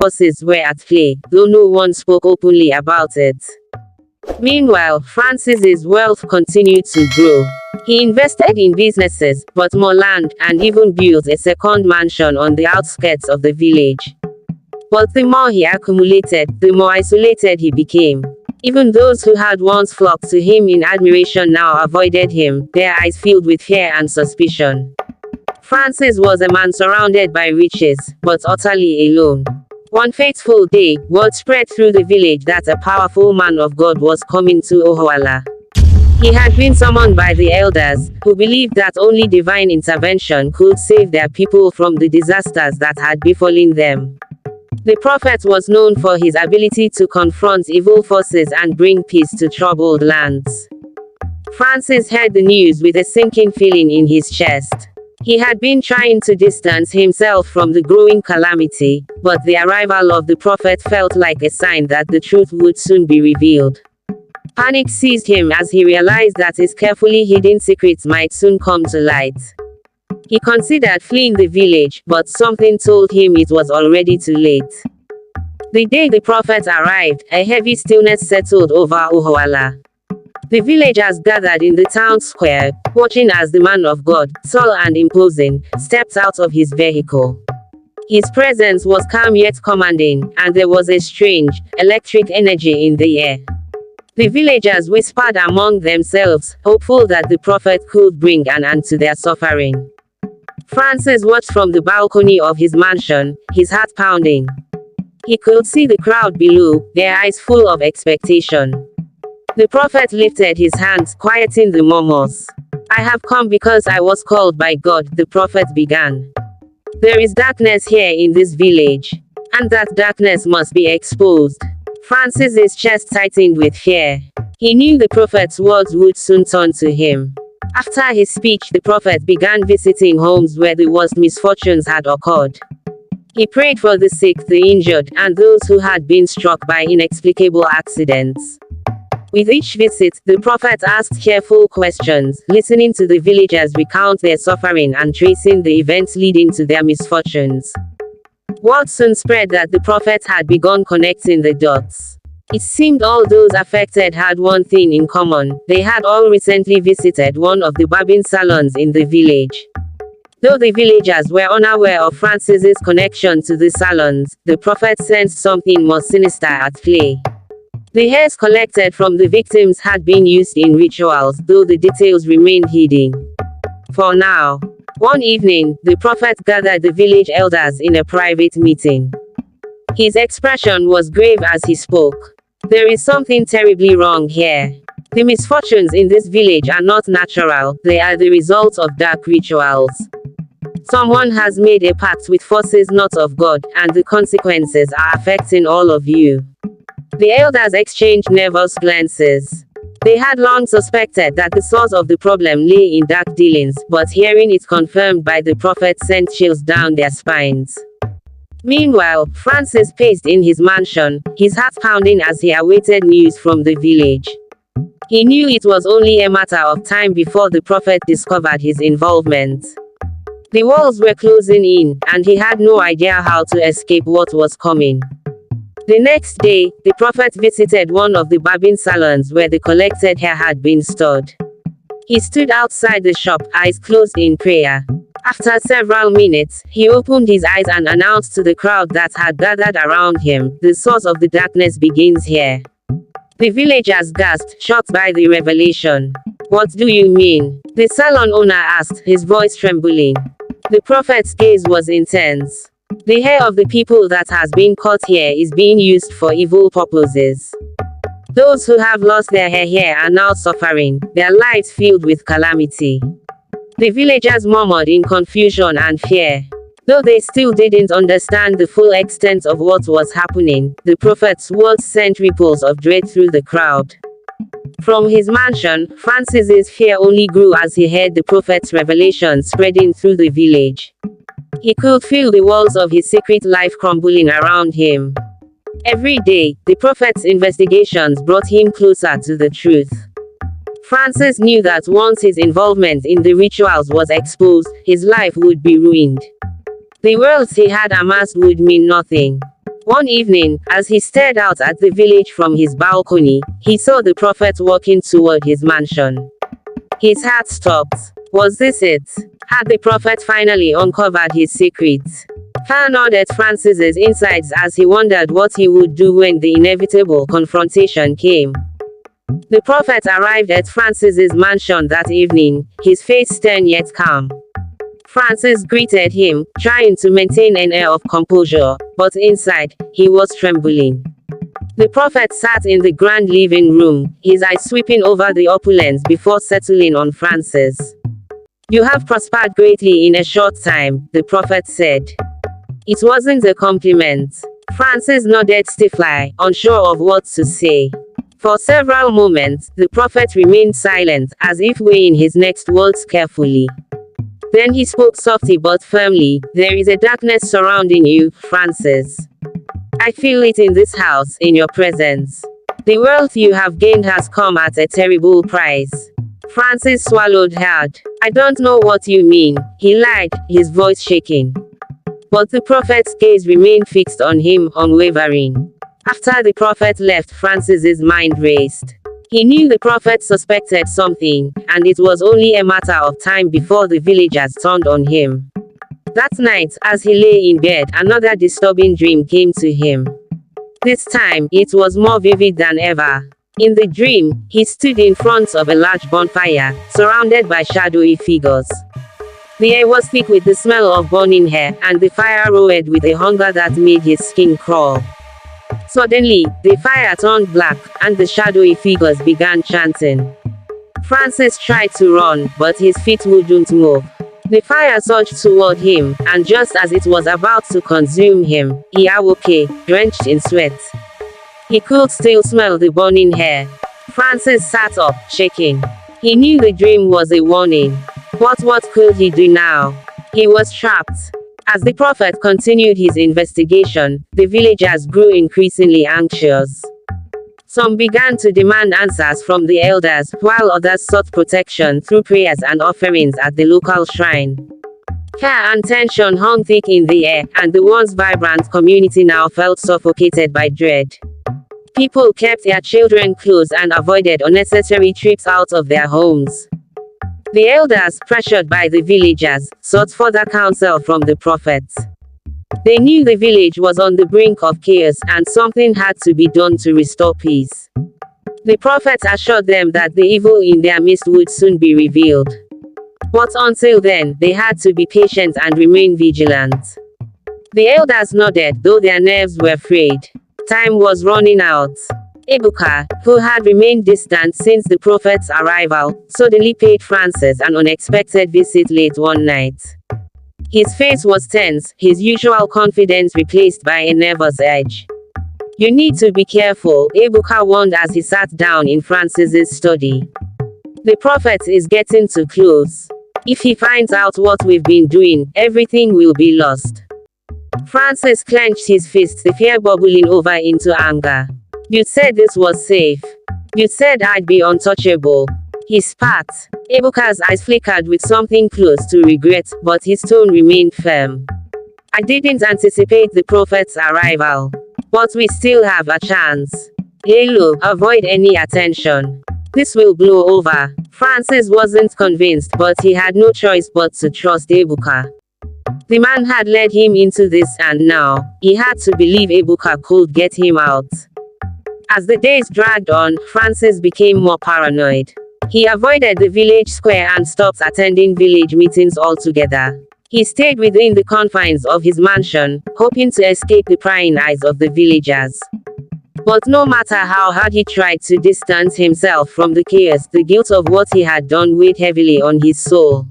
forces were at play, though no one spoke openly about it. Meanwhile, Francis's wealth continued to grow. He invested in businesses, bought more land, and even built a second mansion on the outskirts of the village. But the more he accumulated, the more isolated he became. Even those who had once flocked to him in admiration now avoided him, their eyes filled with fear and suspicion. Francis was a man surrounded by riches, but utterly alone. One fateful day, word spread through the village that a powerful man of God was coming to Ohoala. He had been summoned by the elders, who believed that only divine intervention could save their people from the disasters that had befallen them. The prophet was known for his ability to confront evil forces and bring peace to troubled lands. Francis heard the news with a sinking feeling in his chest. He had been trying to distance himself from the growing calamity, but the arrival of the prophet felt like a sign that the truth would soon be revealed. Panic seized him as he realized that his carefully hidden secrets might soon come to light. He considered fleeing the village, but something told him it was already too late. The day the prophet arrived, a heavy stillness settled over Ohoala. The villagers gathered in the town square, watching as the man of God, tall and imposing, stepped out of his vehicle. His presence was calm yet commanding, and there was a strange, electric energy in the air. The villagers whispered among themselves, hopeful that the prophet could bring an end to their suffering. Francis watched from the balcony of his mansion, his heart pounding. He could see the crowd below, their eyes full of expectation. The prophet lifted his hands, quieting the murmurs. "I have come because I was called by God," the prophet began. "There is darkness here in this village, and that darkness must be exposed." Francis's chest tightened with fear. He knew the prophet's words would soon turn to him. After his speech, the prophet began visiting homes where the worst misfortunes had occurred. He prayed for the sick, the injured, and those who had been struck by inexplicable accidents. With each visit, the prophet asked careful questions, listening to the villagers recount their suffering and tracing the events leading to their misfortunes. Word soon spread that the prophet had begun connecting the dots. It seemed all those affected had one thing in common: they had all recently visited one of the barbing salons in the village. Though the villagers were unaware of Francis's connection to the salons, the prophet sensed something more sinister at play. The hairs collected from the victims had been used in rituals, though the details remained hidden. For now. One evening, the prophet gathered the village elders in a private meeting. His expression was grave as he spoke. "There is something terribly wrong here. The misfortunes in this village are not natural, they are the result of dark rituals. Someone has made a pact with forces not of God, and the consequences are affecting all of you." The elders exchanged nervous glances. They had long suspected that the source of the problem lay in dark dealings, but hearing it confirmed by the prophet sent chills down their spines. Meanwhile, Francis paced in his mansion, his heart pounding as he awaited news from the village. He knew it was only a matter of time before the prophet discovered his involvement. The walls were closing in, and he had no idea how to escape what was coming. The next day, the prophet visited one of the barbing salons where the collected hair had been stored. He stood outside the shop, eyes closed in prayer. After several minutes, he opened his eyes and announced to the crowd that had gathered around him, "The source of the darkness begins here." The villagers gasped, shocked by the revelation. "What do you mean?" the salon owner asked, his voice trembling. The prophet's gaze was intense. "The hair of the people that has been cut here is being used for evil purposes. Those who have lost their hair here are now suffering, their lives filled with calamity." The villagers murmured in confusion and fear. Though they still didn't understand the full extent of what was happening, the prophet's words sent ripples of dread through the crowd. From his mansion, Francis's fear only grew as he heard the prophet's revelation spreading through the village. He could feel the walls of his secret life crumbling around him. Every day, the prophet's investigations brought him closer to the truth. Francis knew that once his involvement in the rituals was exposed, his life would be ruined. The wealth he had amassed would mean nothing. One evening, as he stared out at the village from his balcony, he saw the prophet walking toward his mansion. His heart stopped. Was this it? Had the prophet finally uncovered his secrets? Fear gnawed at Francis's insides as he wondered what he would do when the inevitable confrontation came. The prophet arrived at Francis's mansion that evening, his face stern yet calm. Francis greeted him, trying to maintain an air of composure, but inside, he was trembling. The prophet sat in the grand living room, his eyes sweeping over the opulence before settling on Francis. "You have prospered greatly in a short time," the prophet said. It wasn't a compliment. Francis nodded stiffly, unsure of what to say. For several moments, the prophet remained silent, as if weighing his next words carefully. Then he spoke softly but firmly. "There is a darkness surrounding you, Francis. I feel it in this house, in your presence. The wealth you have gained has come at a terrible price." Francis swallowed hard. "I don't know what you mean," he lied, his voice shaking. But the prophet's gaze remained fixed on him, unwavering. After the prophet left, Francis's mind raced. He knew the prophet suspected something, and it was only a matter of time before the villagers turned on him. That night, as he lay in bed, another disturbing dream came to him. This time, it was more vivid than ever. In the dream, he stood in front of a large bonfire, surrounded by shadowy figures. The air was thick with the smell of burning hair, and the fire roared with a hunger that made his skin crawl. Suddenly, the fire turned black, and the shadowy figures began chanting. Francis tried to run, but his feet wouldn't move. The fire surged toward him, and just as it was about to consume him, he awoke, drenched in sweat. He could still smell the burning hair. Francis sat up, shaking. He knew the dream was a warning. What could he do now? He was trapped. As the prophet continued his investigation, the villagers grew increasingly anxious. Some began to demand answers from the elders, while others sought protection through prayers and offerings at the local shrine. Fear and tension hung thick in the air, and the once vibrant community now felt suffocated by dread. People kept their children close and avoided unnecessary trips out of their homes. The elders, pressured by the villagers, sought further counsel from the prophets. They knew the village was on the brink of chaos, and something had to be done to restore peace. The prophets assured them that the evil in their midst would soon be revealed. But until then, they had to be patient and remain vigilant. The elders nodded, though their nerves were frayed. Time was running out. Ebuka, who had remained distant since the prophet's arrival, suddenly paid Francis an unexpected visit late one night. His face was tense, his usual confidence replaced by a nervous edge. "You need to be careful," Ebuka warned as he sat down in Francis's study. "The prophet is getting too close. If he finds out what we've been doing, everything will be lost." Francis clenched his fists, the fear bubbling over into anger. "You said this was safe. You said I'd be untouchable." He spat. Ebuka's eyes flickered with something close to regret, but his tone remained firm. "I didn't anticipate the prophet's arrival. But we still have a chance. Halo, avoid any attention. This will blow over." Francis wasn't convinced, but he had no choice but to trust Ebuka. The man had led him into this, and now, he had to believe Ebuka could get him out. As the days dragged on, Francis became more paranoid. He avoided the village square and stopped attending village meetings altogether. He stayed within the confines of his mansion, hoping to escape the prying eyes of the villagers. But no matter how hard he tried to distance himself from the chaos, the guilt of what he had done weighed heavily on his soul.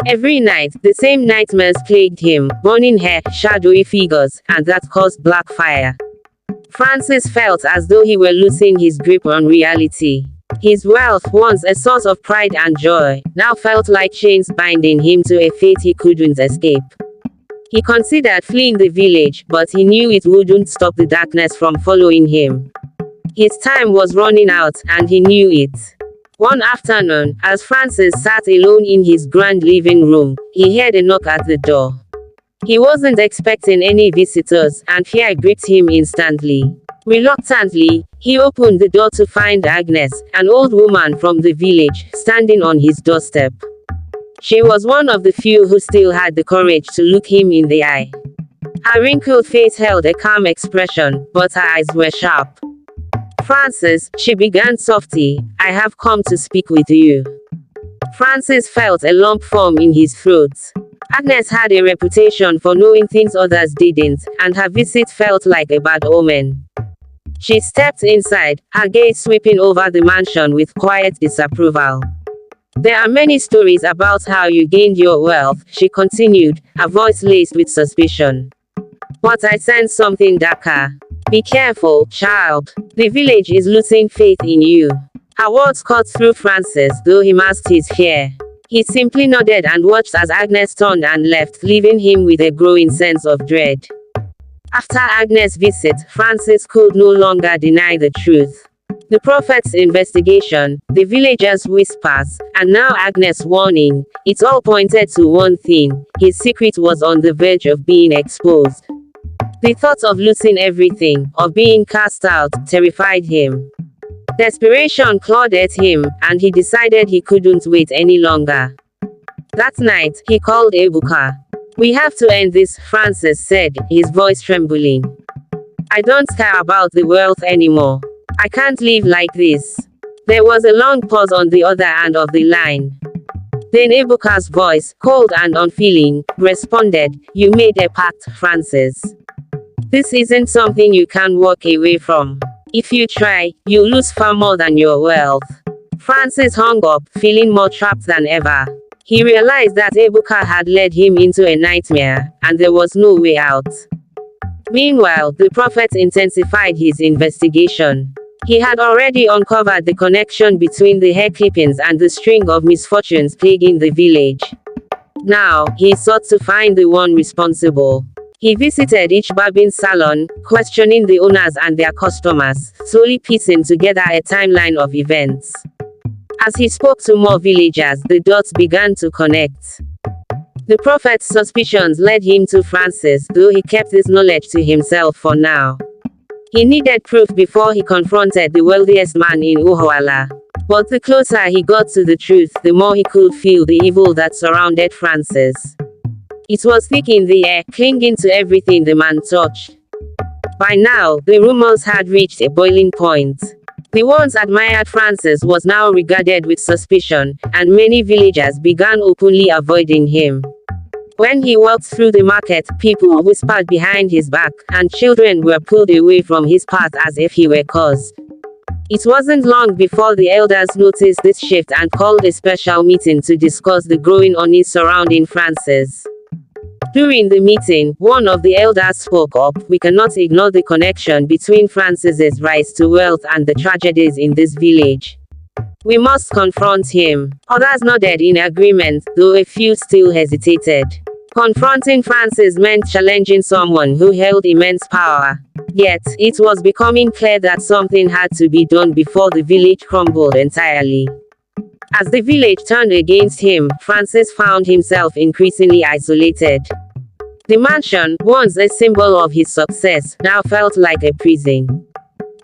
Every night, the same nightmares plagued him: burning hair, shadowy figures, and that caused black fire. Francis felt as though he were losing his grip on reality. His wealth, once a source of pride and joy, now felt like chains binding him to a fate he couldn't escape. He considered fleeing the village, but he knew it wouldn't stop the darkness from following him. His time was running out, and he knew it. One afternoon, as Francis sat alone in his grand living room, he heard a knock at the door. He wasn't expecting any visitors, and fear gripped him instantly. Reluctantly, he opened the door to find Agnes, an old woman from the village, standing on his doorstep. She was one of the few who still had the courage to look him in the eye. Her wrinkled face held a calm expression, but her eyes were sharp. "Francis," she began softly, "I have come to speak with you." Francis felt a lump form in his throat. Agnes had a reputation for knowing things others didn't, and her visit felt like a bad omen. She stepped inside, her gaze sweeping over the mansion with quiet disapproval. "There are many stories about how you gained your wealth," she continued, her voice laced with suspicion. "But I sense something darker. Be careful, child. The village is losing faith in you." Her words cut through Francis, though he masked his fear. He simply nodded and watched as Agnes turned and left, leaving him with a growing sense of dread. After Agnes' visit, Francis could no longer deny the truth. The prophet's investigation, the villagers' whispers, and now Agnes' warning, it all pointed to one thing: his secret was on the verge of being exposed. The thought of losing everything, of being cast out, terrified him. Desperation clawed at him, and he decided he couldn't wait any longer. That night, he called Ebuka. "We have to end this," Francis said, his voice trembling. "I don't care about the wealth anymore. I can't live like this." There was a long pause on the other end of the line. Then Ebuka's voice, cold and unfeeling, responded, "You made a pact, Francis. This isn't something you can walk away from. If you try, you'll lose far more than your wealth." Francis hung up, feeling more trapped than ever. He realized that Ebuka had led him into a nightmare, and there was no way out. Meanwhile, the prophet intensified his investigation. He had already uncovered the connection between the hair clippings and the string of misfortunes plaguing the village. Now, he sought to find the one responsible. He visited each barbing salon, questioning the owners and their customers, slowly piecing together a timeline of events. As he spoke to more villagers, the dots began to connect. The prophet's suspicions led him to Francis, though he kept this knowledge to himself for now. He needed proof before he confronted the wealthiest man in Uhuala. But the closer he got to the truth, the more he could feel the evil that surrounded Francis. It was thick in the air, clinging to everything the man touched. By now, the rumors had reached a boiling point. The once admired Francis was now regarded with suspicion, and many villagers began openly avoiding him. When he walked through the market, people whispered behind his back, and children were pulled away from his path as if he were cursed. It wasn't long before the elders noticed this shift and called a special meeting to discuss the growing unease surrounding Francis. During the meeting, one of the elders spoke up. "We cannot ignore the connection between Francis's rise to wealth and the tragedies in this village. We must confront him." Others nodded in agreement, though a few still hesitated. Confronting Francis meant challenging someone who held immense power. Yet, it was becoming clear that something had to be done before the village crumbled entirely. As the village turned against him, Francis found himself increasingly isolated. The mansion, once a symbol of his success, now felt like a prison.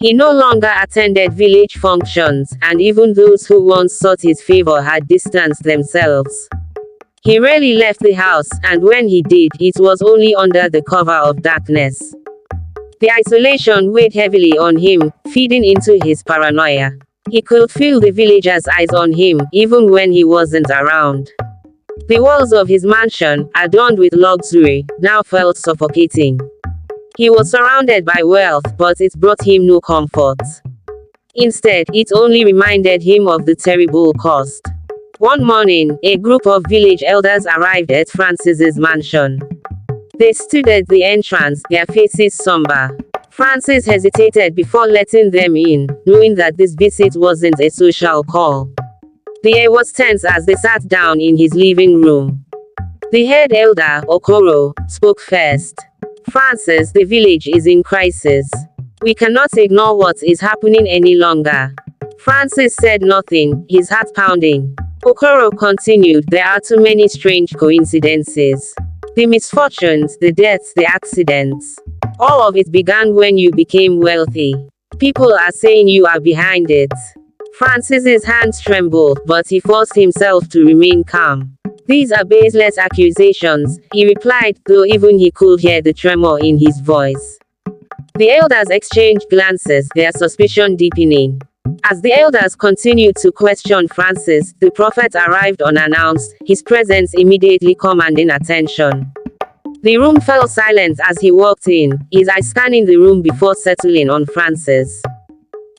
He no longer attended village functions, and even those who once sought his favor had distanced themselves. He rarely left the house, and when he did, it was only under the cover of darkness. The isolation weighed heavily on him, feeding into his paranoia. He could feel the villagers' eyes on him, even when he wasn't around. The walls of his mansion, adorned with luxury, now felt suffocating. He was surrounded by wealth, but it brought him no comfort. Instead, it only reminded him of the terrible cost. One morning, a group of village elders arrived at Francis's mansion. They stood at the entrance, their faces somber. Francis hesitated before letting them in, knowing that this visit wasn't a social call. The air was tense as they sat down in his living room. The head elder, Okoro, spoke first. "Francis, the village is in crisis. We cannot ignore what is happening any longer." Francis said nothing, his heart pounding. Okoro continued, "There are too many strange coincidences. The misfortunes, the deaths, the accidents. All of it began when you became wealthy. People are saying you are behind it. Francis's hands trembled, but he forced himself to remain calm. These are baseless accusations, he replied, though even he could hear the tremor in his voice. The elders exchanged glances, their suspicion deepening. As the elders continued to question Francis, the prophet arrived unannounced, his presence immediately commanding attention. The room fell silent as he walked in, his eyes scanning the room before settling on Francis.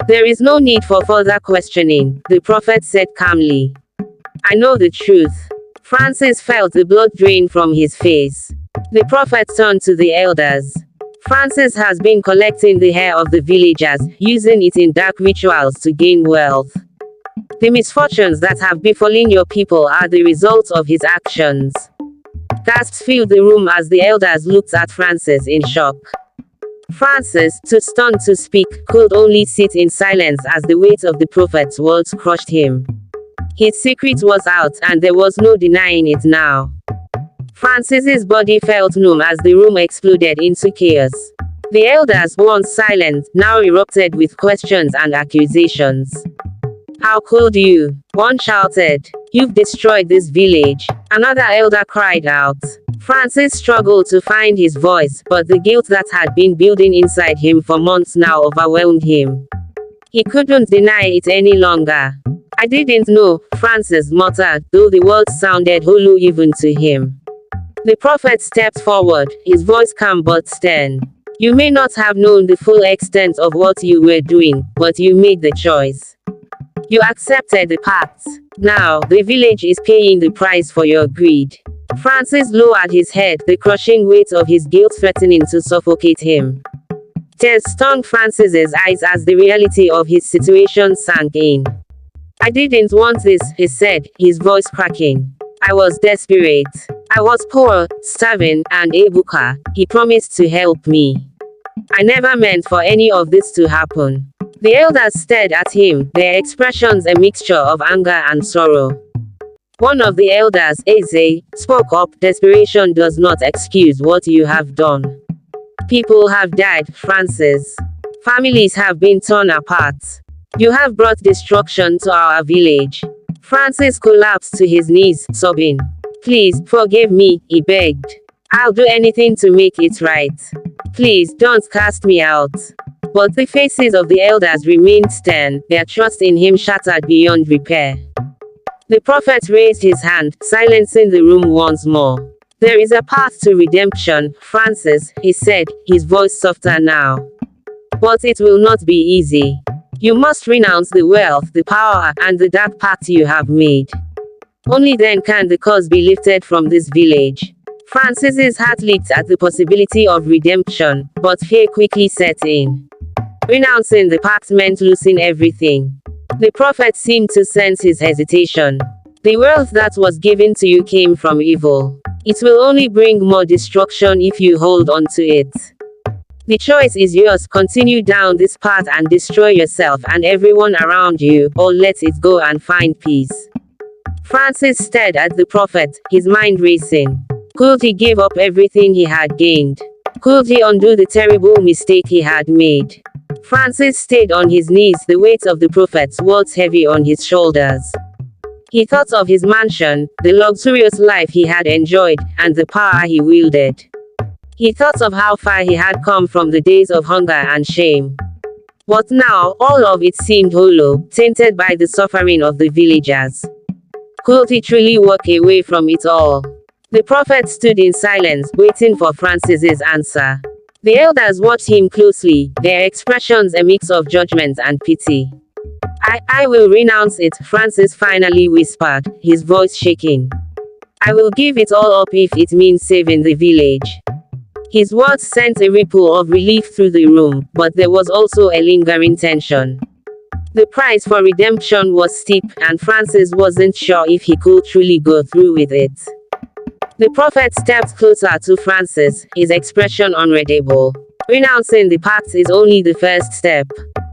There is no need for further questioning, the prophet said calmly. I know the truth. Francis felt the blood drain from his face. The prophet turned to the elders. Francis has been collecting the hair of the villagers, using it in dark rituals to gain wealth. The misfortunes that have befallen your people are the result of his actions. Gasps filled the room as the elders looked at Francis in shock. Francis, too stunned to speak, could only sit in silence as the weight of the prophet's words crushed him. His secret was out, and there was no denying it now. Francis's body felt numb as the room exploded into chaos. The elders, once silent, now erupted with questions and accusations. How could you? One shouted. You've destroyed this village. Another elder cried out. Francis struggled to find his voice, but the guilt that had been building inside him for months now overwhelmed him. He couldn't deny it any longer. I didn't know, Francis muttered, though the words sounded hollow even to him. The prophet stepped forward, his voice calm but stern. You may not have known the full extent of what you were doing, but you made the choice. You accepted the pact. Now, the village is paying the price for your greed. Francis lowered his head, the crushing weight of his guilt threatening to suffocate him. Tears stung Francis's eyes as the reality of his situation sank in. I didn't want this, he said, his voice cracking. I was desperate. I was poor, starving, and Ebuka, he promised to help me. I never meant for any of this to happen. The elders stared at him, their expressions a mixture of anger and sorrow. One of the elders, Eze, spoke up. Desperation does not excuse what you have done. People have died, Francis. Families have been torn apart. You have brought destruction to our village. Francis collapsed to his knees, sobbing. Please, forgive me, he begged. I'll do anything to make it right. Please, don't cast me out. But the faces of the elders remained stern, their trust in him shattered beyond repair. The prophet raised his hand, silencing the room once more. There is a path to redemption, Francis, he said, his voice softer now. But it will not be easy. You must renounce the wealth, the power, and the dark pact you have made. Only then can the curse be lifted from this village. Francis's heart leaped at the possibility of redemption, but fear quickly set in. Renouncing the pact meant losing everything. The prophet seemed to sense his hesitation. The wealth that was given to you came from evil. It will only bring more destruction if you hold on to it. The choice is yours. Continue down this path and destroy yourself and everyone around you, or let it go and find peace. Francis stared at the prophet, his mind racing. Could he give up everything he had gained? Could he undo the terrible mistake he had made? Francis stayed on his knees, the weight of the prophet's words heavy on his shoulders. He thought of his mansion, the luxurious life he had enjoyed, and the power he wielded. He thought of how far he had come from the days of hunger and shame. But now, all of it seemed hollow, tainted by the suffering of the villagers. Could he truly walk away from it all? The prophet stood in silence, waiting for Francis's answer. The elders watched him closely, their expressions a mix of judgment and pity. I will renounce it, Francis finally whispered, his voice shaking. I will give it all up if it means saving the village. His words sent a ripple of relief through the room, but there was also a lingering tension. The price for redemption was steep, and Francis wasn't sure if he could truly go through with it. The prophet stepped closer to Francis, his expression unreadable. Renouncing the pact is only the first step.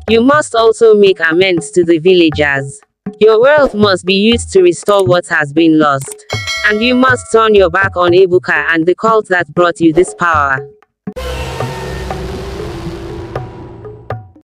You must also make amends to the villagers. Your wealth must be used to restore what has been lost. And you must turn your back on Ebuka and the cult that brought you this power.